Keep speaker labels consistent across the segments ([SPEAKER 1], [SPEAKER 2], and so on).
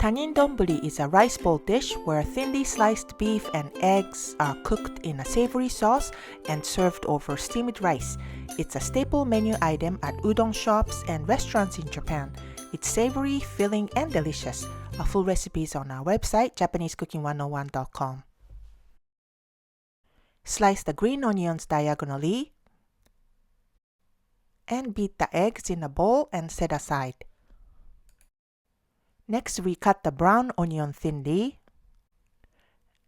[SPEAKER 1] Tanin Donburi is a rice bowl dish where thinly sliced beef and eggs are cooked in a savory sauce and served over steamed rice. It's a staple menu item at udon shops and restaurants in Japan. It's savory, filling, and delicious. A full recipe is on our website, JapaneseCooking101.com. Slice the green onions diagonally and beat the eggs in a bowl and set aside. Next, we cut the brown onion thinly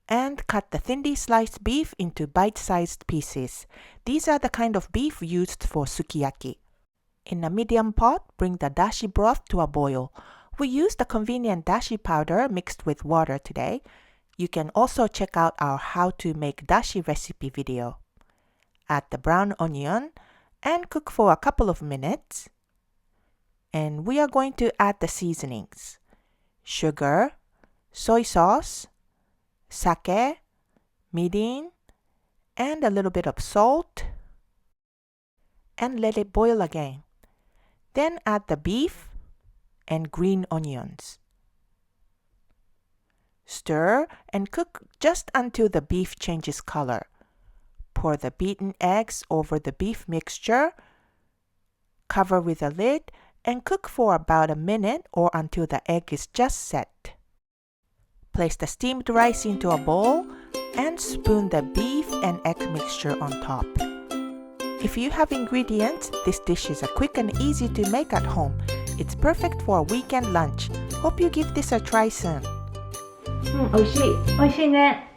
[SPEAKER 1] and cut the thinly sliced beef into bite-sized pieces. These are the kind of beef used for sukiyaki. In a medium pot, bring the dashi broth to a boil. We used the convenient dashi powder mixed with water today. You can also check out our how to make dashi recipe video. Add the brown onion and cook for a couple of minutes. And we are going to add the seasonings: sugar, soy sauce, sake, mirin, and a little bit of salt, and let it boil again. Then add the beef and green onions. Stir and cook just until the beef changes color. Pour the beaten eggs over the beef mixture, cover with a lid, and cook for about a minute or until the egg is just set. Place the steamed rice into a bowl and spoon the beef and egg mixture on top. If you have ingredients, this dish is quick and easy to make at home. It's perfect for a weekend lunch. Hope you give this a try soon.
[SPEAKER 2] 美味しい。美味しいね。